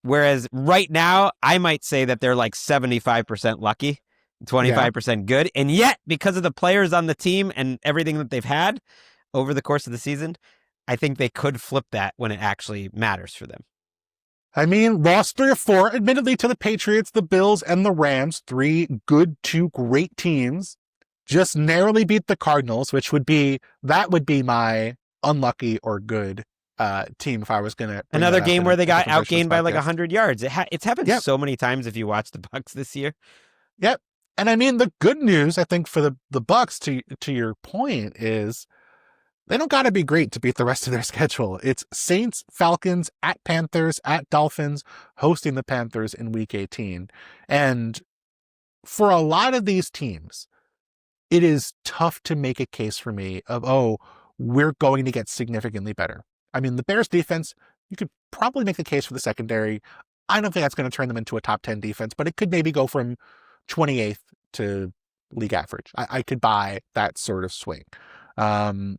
Whereas right now, I might say that they're like 75% lucky, 25% good. And yet, because of the players on the team and everything that they've had over the course of the season, I think they could flip that when it actually matters for them. I mean, lost 3 or 4, admittedly, to the Patriots, the Bills, and the Rams. 3 good, 2 great teams. Just narrowly beat the Cardinals, which would be my unlucky or good team if I was going to. Another game where they got outgained by like 100 yards. It's happened so many times if you watch the Bucs this year. Yep. And I mean, the good news, I think, for the Bucs, to your point, is they don't got to be great to beat the rest of their schedule. It's Saints, Falcons, at Panthers, at Dolphins, hosting the Panthers in Week 18. And for a lot of these teams, it is tough to make a case for me of, we're going to get significantly better. I mean, the Bears defense, you could probably make the case for the secondary. I don't think that's going to turn them into a top 10 defense, but it could maybe go from 28th to league average. I could buy that sort of swing.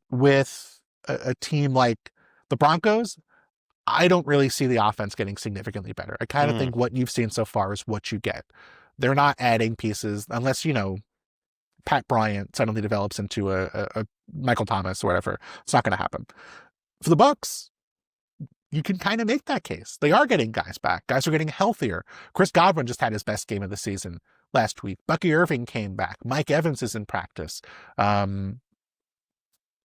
With a team like the Broncos, I don't really see the offense getting significantly better. I kind of think what you've seen so far is what you get. They're not adding pieces unless, Pat Bryant suddenly develops into a Michael Thomas or whatever. It's not going to happen. For the Bucs, you can kind of make that case. They are getting guys back. Guys are getting healthier. Chris Godwin just had his best game of the season last week. Bucky Irving came back. Mike Evans is in practice.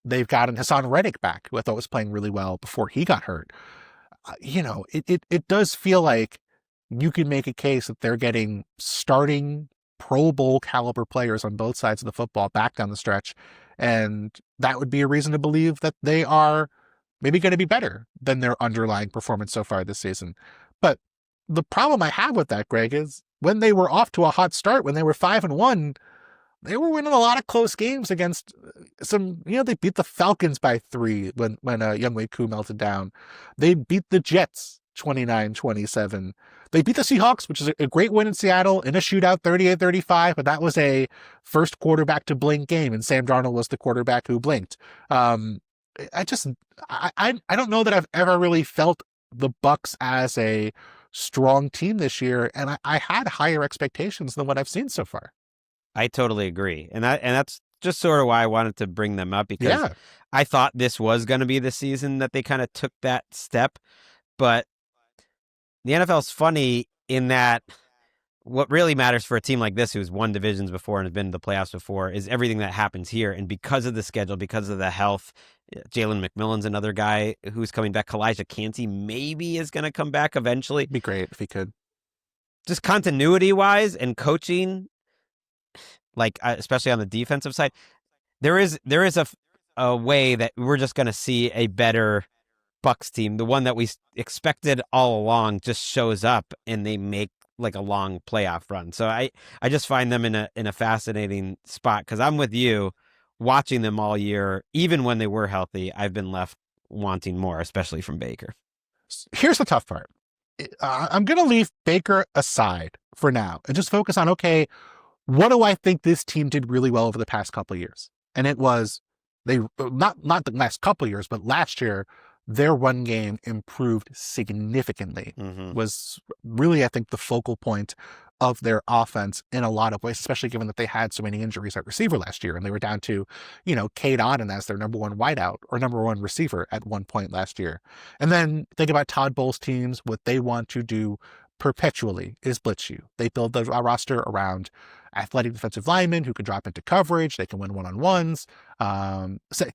They've gotten Hassan Reddick back, who I thought was playing really well before he got hurt. It does feel like you can make a case that they're getting starting Pro Bowl caliber players on both sides of the football back down the stretch. And that would be a reason to believe that they are maybe going to be better than their underlying performance so far this season. But the problem I have with that, Greg, is when they were off to a hot start, when they were 5-1, they were winning a lot of close games against some, they beat the Falcons by 3 when Younghoe Koo melted down. They beat the Jets 29-27. They beat the Seahawks, which is a great win in Seattle in a shootout 38-35, but that was a first quarterback to blink game, and Sam Darnold was the quarterback who blinked. I don't know that I've ever really felt the Bucs as a strong team this year, and I had higher expectations than what I've seen so far. I totally agree. And that's just sort of why I wanted to bring them up, because I thought this was going to be the season that they kind of took that step. But the NFL's funny in that what really matters for a team like this, who's won divisions before and has been to the playoffs before, is everything that happens here. And because of the schedule, because of the health, Jalen McMillan's another guy who's coming back. Kalijah Kancey maybe is going to come back eventually. It'd be great if he could. Just continuity-wise and coaching, like especially on the defensive side, there is a way that we're just going to see a better Bucs team, the one that we expected all along, just shows up and they make like a long playoff run. So I just find them in a fascinating spot because I'm with you. Watching them all year, even when they were healthy, I've been left wanting more, especially from Baker. Here's the tough part. I'm going to leave Baker aside for now and just focus on, okay, what do I think this team did really well over the past couple of years? And it was not the last couple of years, but last year, their run game improved significantly. Was really, I think, the focal point of their offense in a lot of ways, especially given that they had so many injuries at receiver last year. And they were down to, Cade Otton as their number one wideout or number one receiver at one point last year. And then think about Todd Bowles' teams, what they want to do perpetually is blitz you. They build a roster around athletic defensive linemen who can drop into coverage. They can win one-on-ones.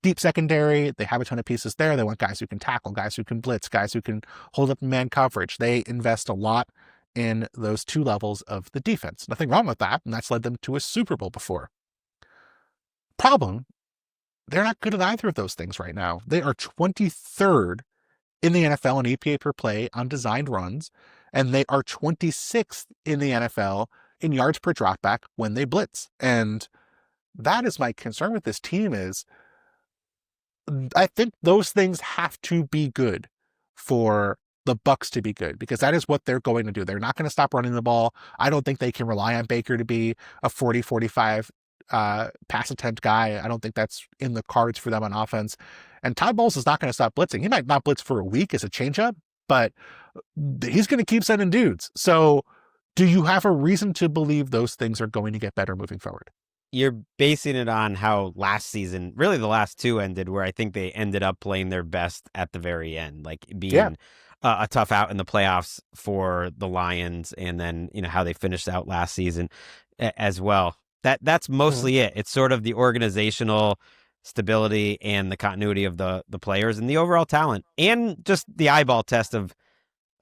Deep secondary, they have a ton of pieces there. They want guys who can tackle, guys who can blitz, guys who can hold up man coverage. They invest a lot in those two levels of the defense. Nothing wrong with that, and that's led them to a Super Bowl before. Problem, they're not good at either of those things right now. They are 23rd in the NFL in EPA per play on designed runs, and they are 26th in the NFL in yards per dropback when they blitz. And that is my concern with this team is I think those things have to be good for the Bucs to be good, because that is what they're going to do. They're not going to stop running the ball. I don't think they can rely on Baker to be a 40-45 pass attempt guy. I don't think that's in the cards for them on offense. And Todd Bowles is not going to stop blitzing. He might not blitz for a week as a changeup, but he's going to keep sending dudes. So do you have a reason to believe those things are going to get better moving forward? You're basing it on how last season, really the last two ended, where I think they ended up playing their best at the very end, like being a tough out in the playoffs for the Lions, and then how they finished out last season as well. That's mostly it. It's sort of the organizational stability and the continuity of the players and the overall talent, and just the eyeball test of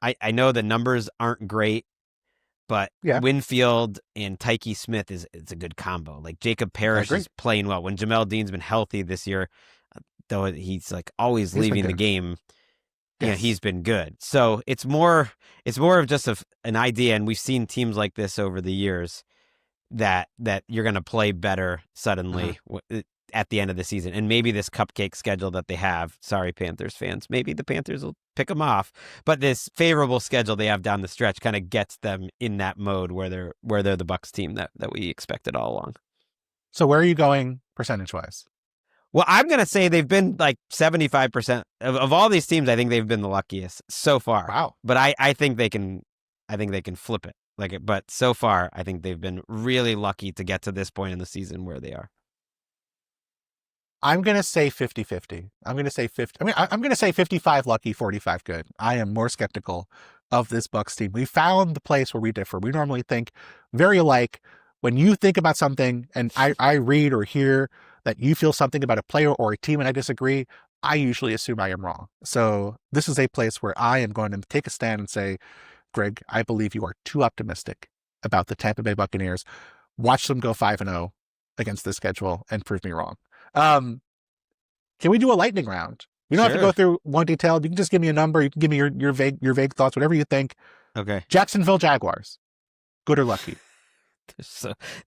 I know the numbers aren't great, but Winfield and Tyke Smith it's a good combo. Like Jacob Parrish is playing well. When Jamel Dean's been healthy this year, though he's like always leaving the game, he's been good. So it's more of just an idea, and we've seen teams like this over the years that you're going to play better suddenly at the end of the season. And maybe this cupcake schedule that they have, sorry Panthers fans, maybe the Panthers will pick them off, but this favorable schedule they have down the stretch kind of gets them in that mode where they're the Bucs team that we expected all along. So where are you going percentage-wise? Well, I'm going to say they've been like 75% of all these teams. I think they've been the luckiest so far. Wow. But I think they can flip it. But so far, I think they've been really lucky to get to this point in the season where they are. I'm going to say 50-50. I'm going to say 50. I'm going to say 55 lucky, 45 good. I am more skeptical of this Bucs team. We found the place where we differ. We normally think very alike. When you think about something and I read or hear that you feel something about a player or a team and I disagree, I usually assume I am wrong. So this is a place where I am going to take a stand and say, Gregg, I believe you are too optimistic about the Tampa Bay Buccaneers. Watch them go 5-0 against this schedule and prove me wrong. Can we do a lightning round? You don't have to go through one detail. You can just give me a number. You can give me your vague thoughts, whatever you think. Okay. Jacksonville Jaguars. Good or lucky?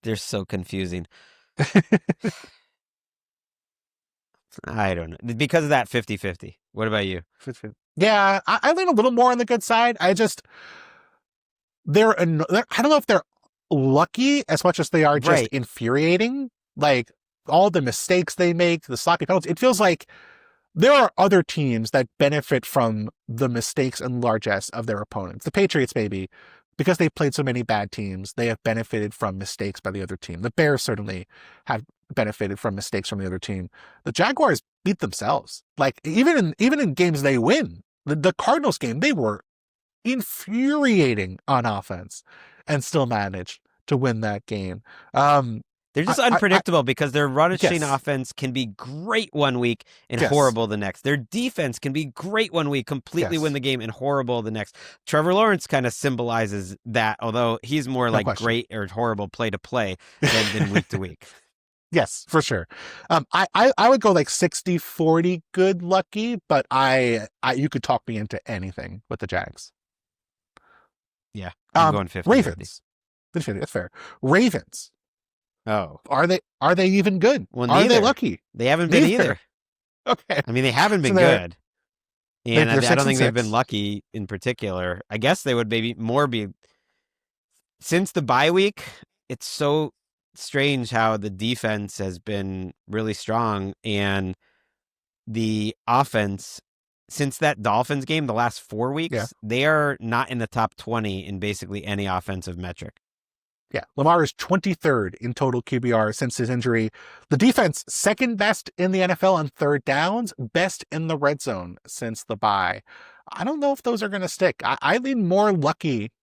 They're so confusing. I don't know. Because of that 50-50. What about you? 50-50. Yeah, I lean a little more on the good side. I don't know if they're lucky as much as they are just infuriating. Like all the mistakes they make, the sloppy penalties. It feels like there are other teams that benefit from the mistakes and largesse of their opponents. The Patriots, maybe, because they've played so many bad teams, they have benefited from mistakes by the other team. The Bears certainly have benefited from mistakes from the other team. The Jaguars beat themselves. Like even in games they win, the Cardinals game, they were infuriating on offense and still managed to win that game. They're just unpredictable because their rushing offense can be great one week and horrible the next. Their defense can be great one week, completely win the game, and horrible the next. Trevor Lawrence kind of symbolizes that, although he's more like great or horrible play to play than week to week. Yes, for sure. I would go like 60-40 good lucky, but you could talk me into anything with the Jags. Yeah, I'm going 50-50. Ravens. 50-50, that's fair. Ravens. Oh, are they even good? Well, are neither. they lucky? They haven't been either. Okay. I mean, they haven't been good. And I don't think they've been 6-6. lucky in particular. I guess they would maybe more be. Since the bye week, it's so strange how the defense has been really strong and the offense, since that Dolphins game, the last 4 weeks, they are not in the top 20 in basically any offensive metric. Yeah, Lamar is 23rd in total QBR since his injury. The defense, second best in the NFL on third downs, best in the red zone since the bye. I don't know if those are going to stick. I lean more lucky,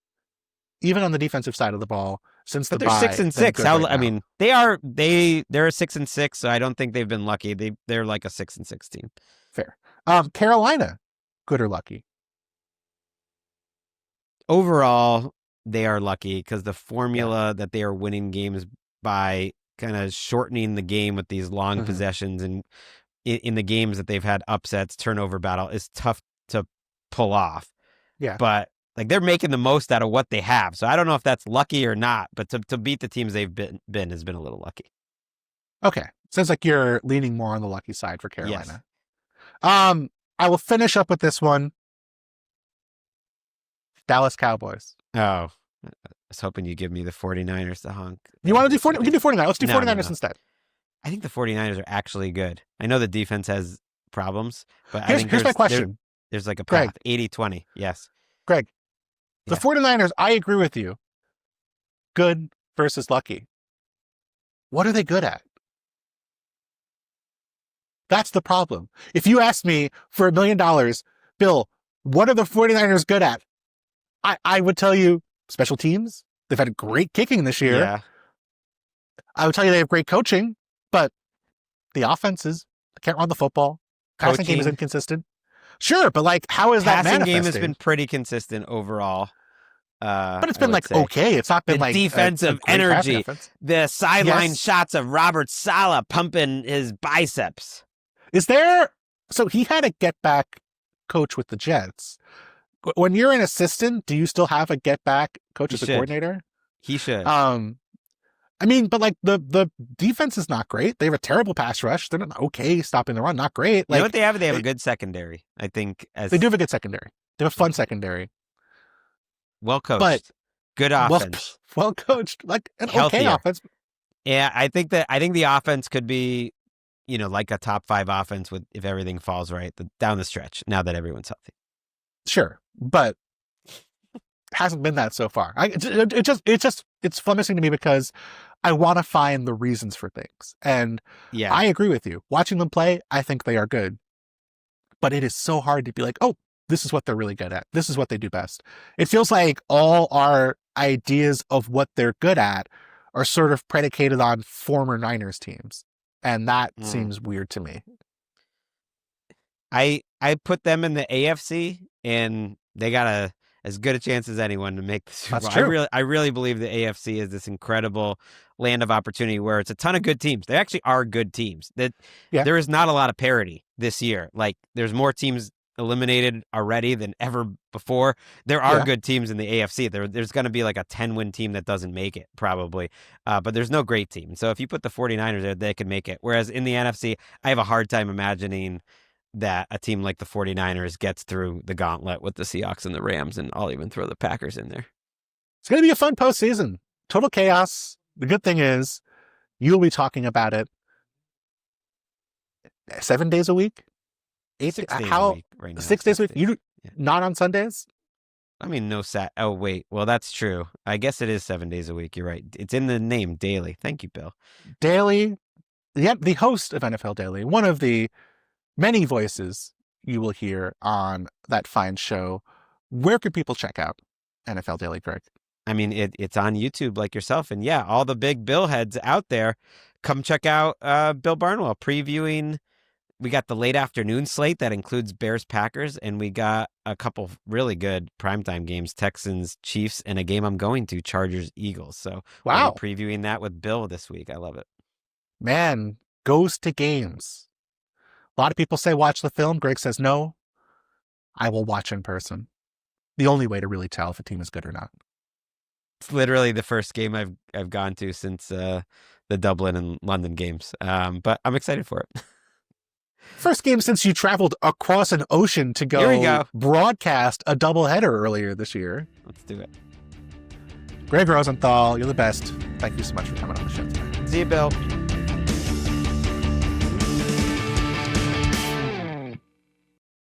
even on the defensive side of the ball, since the bye. They're 6-6. I mean, they're a 6-6, so I don't think they've been lucky. They're like a 6-6 team. Fair. Carolina, good or lucky? Overall, they are lucky because the formula that they are winning games by kind of shortening the game with these long possessions and in the games that they've had upsets, turnover battle is tough to pull off. Yeah. But like they're making the most out of what they have. So I don't know if that's lucky or not, but to beat the teams they've been has been a little lucky. Okay. Sounds like you're leaning more on the lucky side for Carolina. Yes. I will finish up with this one. Dallas Cowboys. Oh, I was hoping you'd give me the 49ers to honk. You want to do 49? We can do 49. Let's do 49ers instead. I think the 49ers are actually good. I know the defense has problems, but here's my question. There's like a path. 80-20. Yes. Greg, the 49ers, I agree with you. Good versus lucky. What are they good at? That's the problem. If you asked me for $1 million, Bill, what are the 49ers good at? I would tell you special teams. They've had great kicking this year. Yeah. I would tell you they have great coaching, but the offenses can't run the football. Passing game is inconsistent. Sure, but like, how is that manifesting? Passing game has been pretty consistent overall. But it's been like okay. It's not been like defensive energy. The sideline shots of Robert Saleh pumping his biceps. Is there? So he had a get back coach with the Jets. When you're an assistant, do you still have a get back coach as a coordinator? He should. I mean, but like the defense is not great. They have a terrible pass rush. They're not okay stopping the run. Not great. Like, you know what they have? They have a good secondary. I think they do have a good secondary. They have a fun secondary. Well coached. Good offense. Well coached. Like an okay offense. Yeah, I think the offense could be, like a top 5 offense if everything falls right down the stretch. Now that everyone's healthy. Sure, but hasn't been that so far. It's flummoxing to me because I want to find the reasons for things. And I agree with you. Watching them play, I think they are good. But it is so hard to be like, oh, this is what they're really good at. This is what they do best. It feels like all our ideas of what they're good at are sort of predicated on former Niners teams. And that seems weird to me. I put them in the AFC, and they got as good a chance as anyone to make the Super Bowl. True. I really believe the AFC is this incredible land of opportunity where it's a ton of good teams. They actually are good teams. There is not a lot of parity this year. Like, there's more teams eliminated already than ever before. There are good teams in the AFC. There's going to be like a 10-win team that doesn't make it, probably. But there's no great team. So if you put the 49ers there, they could make it. Whereas in the NFC, I have a hard time imagining that a team like the 49ers gets through the gauntlet with the Seahawks and the Rams, and I'll even throw the Packers in there. It's going to be a fun postseason. Total chaos. The good thing is you'll be talking about it 7 days a week? 6 days a week right now. 6 days a week? You not on Sundays? I mean, no Oh, wait. Well, that's true. I guess it is 7 days a week. You're right. It's in the name, Daily. Thank you, Bill. Daily. The host of NFL Daily, one of the many voices you will hear on that fine show. Where can people check out NFL Daily, Greg? I mean, it's on YouTube like yourself. And yeah, all the big Bill heads out there, come check out Bill Barnwell previewing. We got the late afternoon slate that includes Bears-Packers, and we got a couple really good primetime games, Texans-Chiefs, and a game I'm going to, Chargers-Eagles. So we're previewing that with Bill this week. I love it. man goes to games. A lot of people say watch the film. Gregg says no. I will watch in person. The only way to really tell if a team is good or not. It's literally the first game I've gone to since the Dublin and London games. But I'm excited for it. First game since you traveled across an ocean to go broadcast a doubleheader earlier this year. Let's do it. Gregg Rosenthal, you're the best. Thank you so much for coming on the show today. See you, Bill.